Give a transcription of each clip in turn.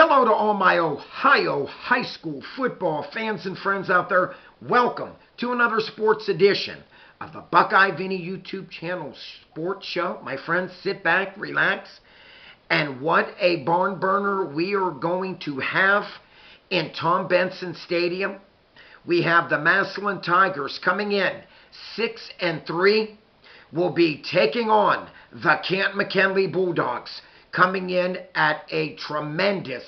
Hello to all my Ohio high school football fans and friends out there. Welcome to another sports edition of the Buckeye Vinny YouTube channel sports show. My friends, sit back, relax, and what a barn burner we are going to have in Tom Benson Stadium. We have the Massillon Tigers coming in 6-3. Will be taking on the Canton Mckinley Bulldogs, coming in at a tremendous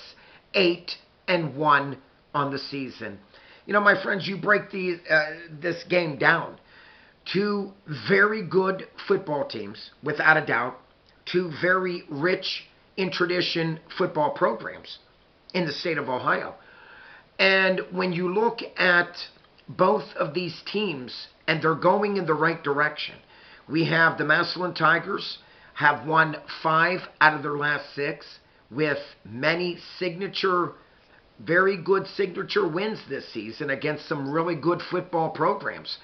8-1 on the season. You know, my friends, you break this game down. Two very good football teams, without a doubt. Two very rich in tradition football programs in the state of Ohio. And when you look at both of these teams, and they're going in the right direction. We have the Massillon Tigers have won 5 out of their last 6 with many very good signature wins this season against some really good football programs.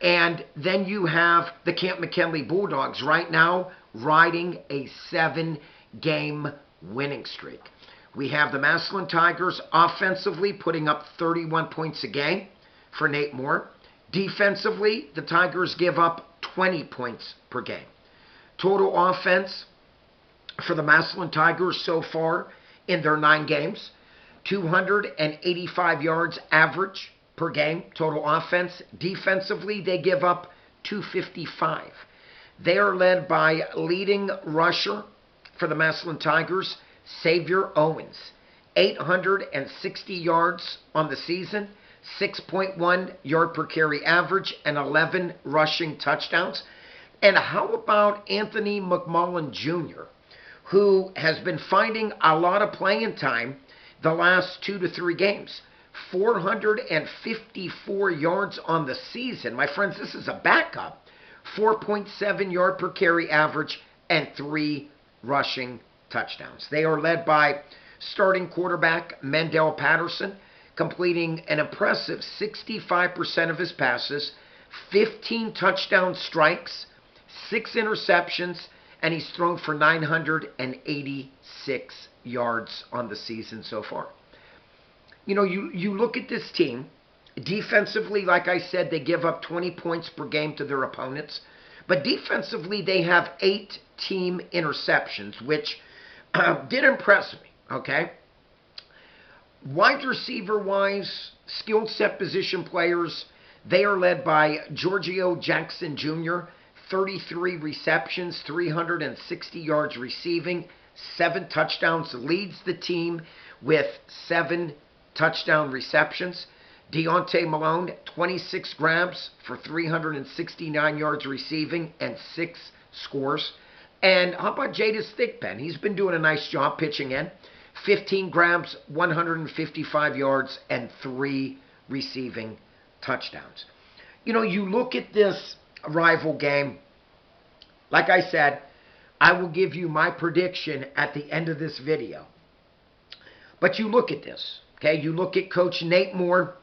And then you have the Canton Mckinley Bulldogs right now riding a 7-game winning streak. We have the Massillon Tigers offensively putting up 31 points a game for Nate Moore. Defensively, the Tigers give up 20 points per game. Total offense for the Massillon Tigers so far in their 9 games, 285 yards average per game, total offense. Defensively, they give up 255. They are led by leading rusher for the Massillon Tigers, Xavier Owens. 860 yards on the season, 6.1 yard per carry average, and 11 rushing touchdowns. And how about Anthony McMullen Jr., who has been finding a lot of playing time the last 2 to 3 games. 454 yards on the season. My friends, this is a backup. 4.7 yard per carry average and 3 rushing touchdowns. They are led by starting quarterback Mendel Patterson, completing an impressive 65% of his passes, 15 touchdown strikes, 6 interceptions, and he's thrown for 986 yards on the season so far. You know, you look at this team, defensively, like I said, they give up 20 points per game to their opponents. But defensively, they have 8 team interceptions, which did impress me, okay? Wide receiver-wise, skilled set position players, they are led by Giorgio Jackson Jr., 33 receptions, 360 yards receiving, 7 touchdowns, leads the team with 7 touchdown receptions. Deontay Malone, 26 grabs for 369 yards receiving and 6 scores. And how about Jadis Thigpen? He's been doing a nice job pitching in. 15 grabs, 155 yards, and 3 receiving touchdowns. You know, you look at this rival game, like I said, I will give you my prediction at the end of this video. But you look at this, okay? You look at Coach Nate Moore.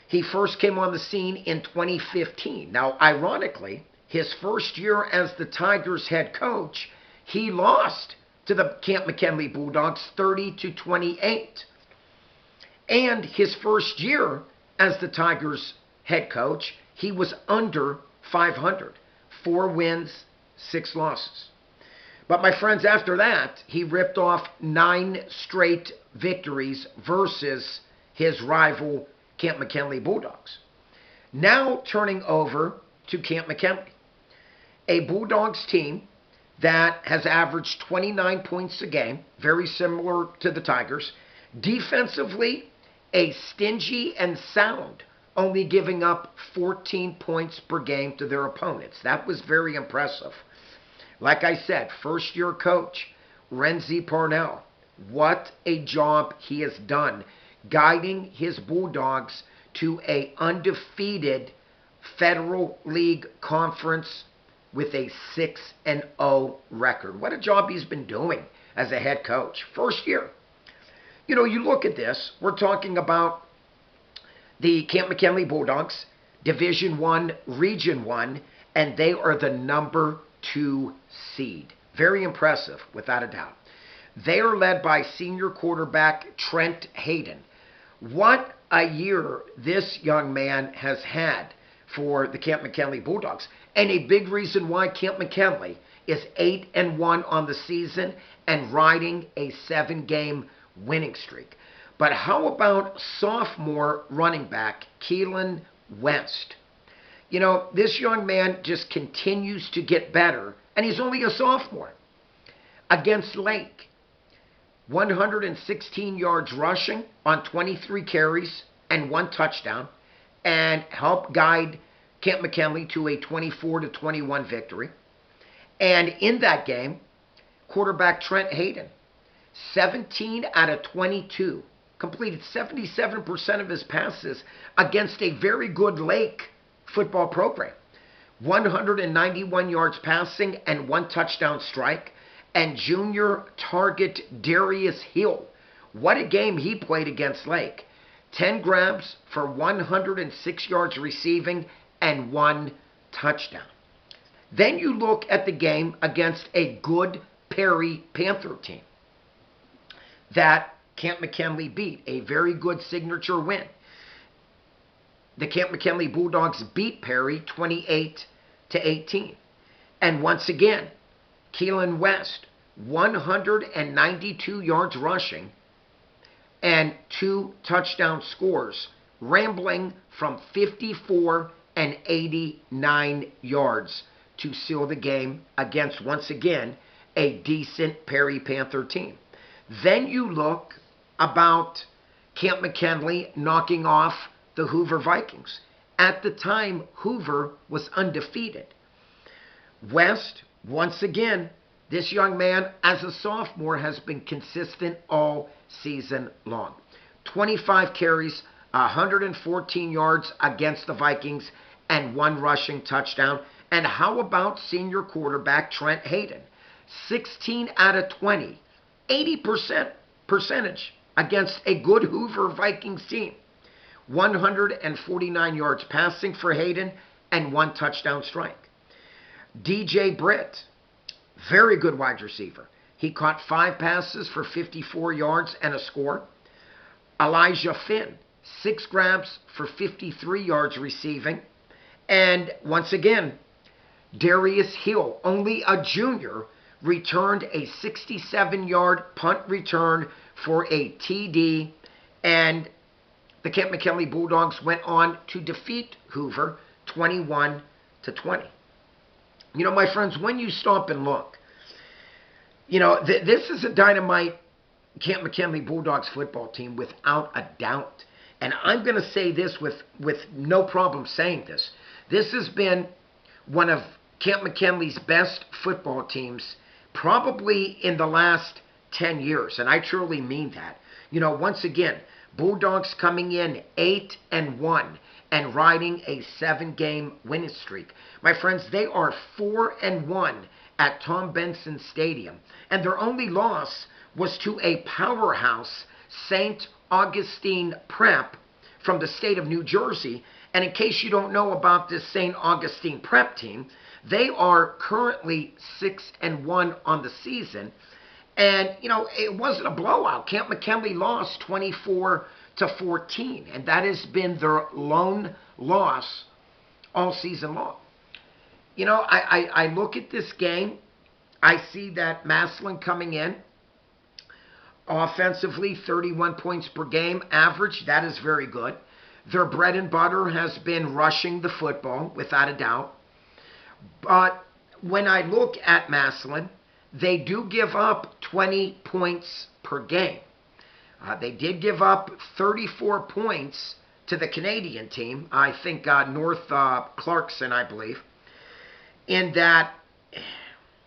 He first came on the scene in 2015. Now, ironically, his first year as the Tigers head coach, he lost to the Canton Mckinley Bulldogs 30-28. And his first year as the Tigers head coach, he was under 500. 4 wins, 6 losses. But my friends, after that, he ripped off 9 straight victories versus his rival Canton Mckinley Bulldogs. Now turning over to Canton Mckinley, a Bulldogs team that has averaged 29 points a game, very similar to the Tigers. Defensively, a stingy and sound, only giving up 14 points per game to their opponents. That was very impressive. Like I said, first-year coach, Renzi Parnell. What a job he has done, guiding his Bulldogs to an undefeated Federal League Conference with a 6-0 record. What a job he's been doing as a head coach. First year. You know, you look at this, we're talking about the Canton Mckinley Bulldogs, Division I, Region I, and they are the number 2 seed. Very impressive, without a doubt. They are led by senior quarterback Trent Hayden. What a year this young man has had for the Canton Mckinley Bulldogs. And a big reason why Canton Mckinley is 8-1 on the season and riding a 7-game winning streak. But how about sophomore running back Keelan West? You know, this young man just continues to get better, and he's only a sophomore. Against Lake, 116 yards rushing on 23 carries and 1 touchdown, and helped guide Canton Mckinley to a 24-21 victory. And in that game, quarterback Trent Hayden, 17 out of 22, completed 77% of his passes against a very good Lake football program. 191 yards passing and 1 touchdown strike. And junior target Darius Hill, what a game he played against Lake. 10 grabs for 106 yards receiving and 1 touchdown. Then you look at the game against a good Perry Panther team that Canton Mckinley beat, a very good signature win. The Canton Mckinley Bulldogs beat Perry 28-18. And once again, Keelan West, 192 yards rushing and 2 touchdown scores, rambling from 54 and 89 yards to seal the game against, once again, a decent Perry Panther team. Then you look about Canton Mckinley knocking off the Hoover Vikings. At the time, Hoover was undefeated. West, once again, this young man, as a sophomore, has been consistent all season long. 25 carries, 114 yards against the Vikings, and 1 rushing touchdown. And how about senior quarterback Trent Hayden? 16 out of 20, 80% percentage against a good Hoover Vikings team. 149 yards passing for Hayden and 1 touchdown strike. DJ Britt, very good wide receiver. He caught 5 passes for 54 yards and a score. Elijah Finn, 6 grabs for 53 yards receiving. And once again, Darius Hill, only a junior, returned a 67-yard punt return for a TD. And the Canton Mckinley Bulldogs went on to defeat Hoover 21-20. You know, my friends, when you stop and look, you know, this is a dynamite Canton Mckinley Bulldogs football team without a doubt. And I'm going to say this with no problem saying this. This has been one of Canton McKinley's best football teams probably in the last 10 years. And I truly mean that. You know, once again, Bulldogs coming in 8-1 and riding a 7-game winning streak. My friends, they are 4-1 at Tom Benson Stadium. And their only loss was to a powerhouse St. Augustine Prep from the state of New Jersey. And in case you don't know about this St. Augustine Prep team, they are currently 6-1 on the season. And, you know, it wasn't a blowout. Canton McKinley lost 24-14. And that has been their lone loss all season long. You know, I look at this game. I see that Massillon coming in. Offensively, 31 points per game average. That is very good. Their bread and butter has been rushing the football, without a doubt. But when I look at Massillon, they do give up 20 points per game. They did give up 34 points to the Canadian team. I think North Clarkson, I believe. In that,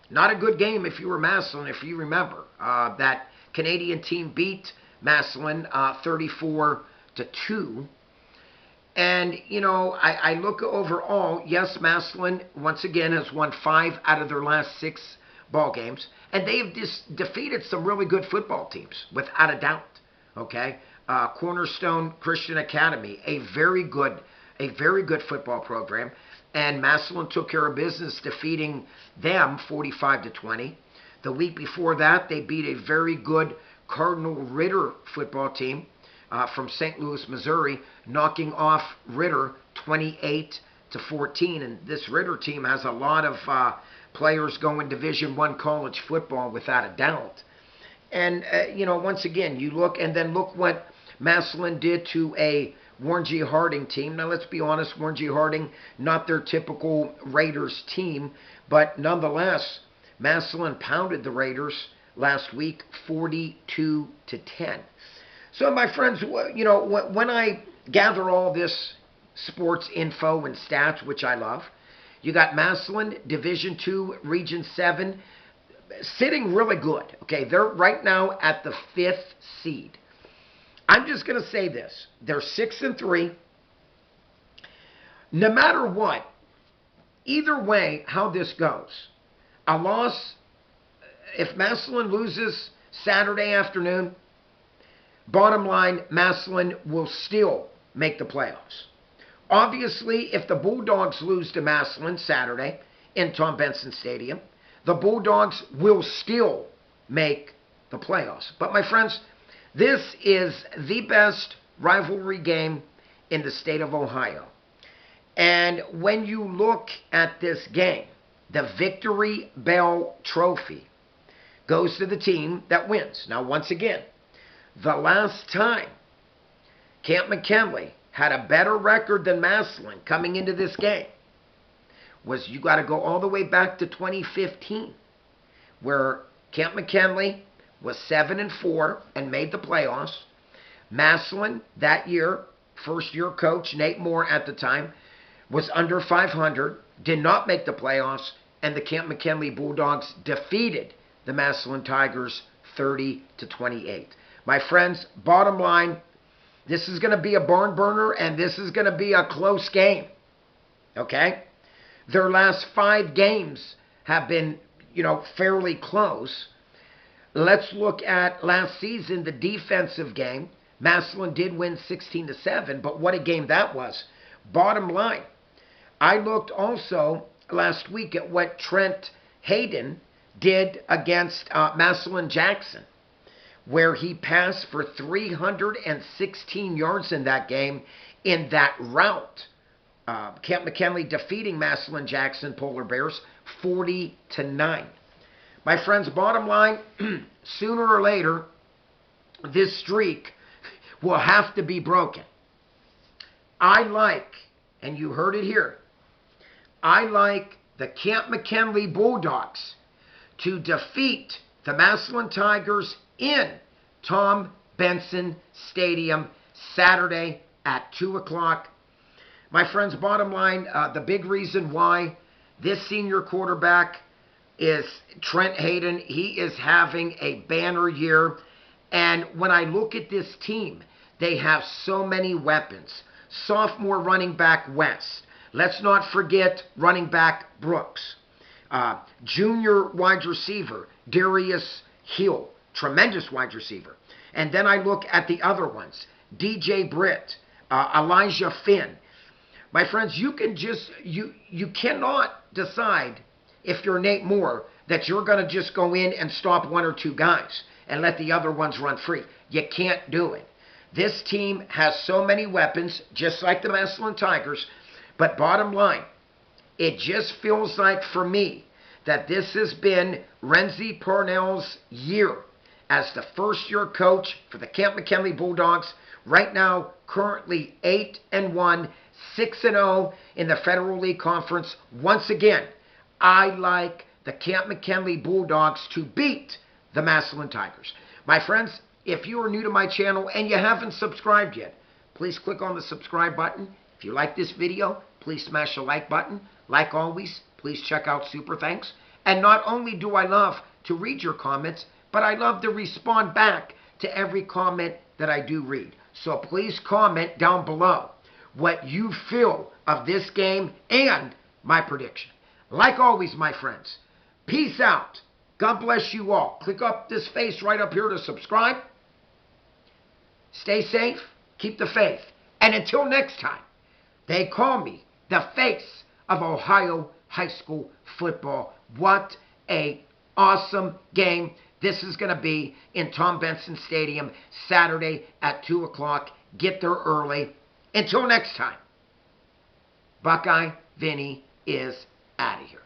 not a good game if you were Massillon, if you remember. That Canadian team beat Massillon 34-2. And, you know, I look overall, yes, Massillon, once again, has won 5 out of their last 6 ball games. And they have defeated some really good football teams, without a doubt. Okay? Cornerstone Christian Academy, a very good football program. And Massillon took care of business, defeating them 45-20. The week before that, they beat a very good Cardinal Ritter football team from St. Louis, Missouri, knocking off Ritter 28-14. And this Ritter team has a lot of players going Division I college football without a doubt. And, once again, you look, and then look what Massillon did to a Warren G. Harding team. Now, let's be honest, Warren G. Harding, not their typical Raiders team, but nonetheless, Massillon pounded the Raiders last week 42-10. So, my friends, when I gather all this sports info and stats, which I love, you got Massillon, Division II, Region 7, sitting really good. Okay, they're right now at the 5th seed. I'm just going to say this. They're 6-3. No matter what, either way, how this goes, a loss, if Massillon loses Saturday afternoon, bottom line, Massillon will still make the playoffs. Obviously, if the Bulldogs lose to Massillon Saturday in Tom Benson Stadium, the Bulldogs will still make the playoffs. But my friends, this is the best rivalry game in the state of Ohio. And when you look at this game, the Victory Bell Trophy goes to the team that wins. Now, once again, the last time Canton Mckinley had a better record than Massillon coming into this game was, you got to go all the way back to 2015, where Canton Mckinley was 7-4 and made the playoffs. Massillon that year, first-year coach Nate Moore at the time, was under 500, did not make the playoffs, and the Canton Mckinley Bulldogs defeated the Massillon Tigers 30-28. My friends, bottom line, this is going to be a barn burner, and this is going to be a close game. Okay? Their last 5 games have been, fairly close. Let's look at last season, the defensive game. Massillon did win 16-7, but what a game that was. Bottom line, I looked also last week at what Trent Hayden did against Massillon Jackson, where he passed for 316 yards in that game in that route. Canton Mckinley defeating Massillon Jackson Polar Bears 40-9. My friends, bottom line, sooner or later, this streak will have to be broken. I like, and you heard it here, I like the Canton Mckinley Bulldogs to defeat the Massillon Tigers in Tom Benson Stadium Saturday at 2 o'clock. My friends, bottom line, the big reason why this senior quarterback is Trent Hayden. He is having a banner year. And when I look at this team, they have so many weapons. Sophomore running back West. Let's not forget running back Brooks. Junior wide receiver Darius Hill. Tremendous wide receiver. And then I look at the other ones. DJ Britt. Elijah Finn. My friends, you cannot decide, if you're Nate Moore, that you're going to just go in and stop 1 or 2 guys and let the other ones run free. You can't do it. This team has so many weapons, just like the Massillon Tigers. But bottom line, it just feels like for me that this has been Renzi Parnell's year as the first-year coach for the Canton Mckinley Bulldogs. Right now, currently 8-1, 6-0 in the Federal League Conference. Once again, I like the Canton Mckinley Bulldogs to beat the Massillon Tigers. My friends, if you are new to my channel and you haven't subscribed yet, please click on the subscribe button. If you like this video, please smash the like button. Like always, please check out Super Thanks. And not only do I love to read your comments, but I love to respond back to every comment that I do read. So please comment down below what you feel of this game and my prediction. Like always, my friends, peace out. God bless you all. Click up this face right up here to subscribe. Stay safe. Keep the faith. And until next time, they call me the face of Ohio high school football. What a awesome game this is going to be in Tom Benson Stadium Saturday at 2 o'clock. Get there early. Until next time, Buckeye Vinny is out of here.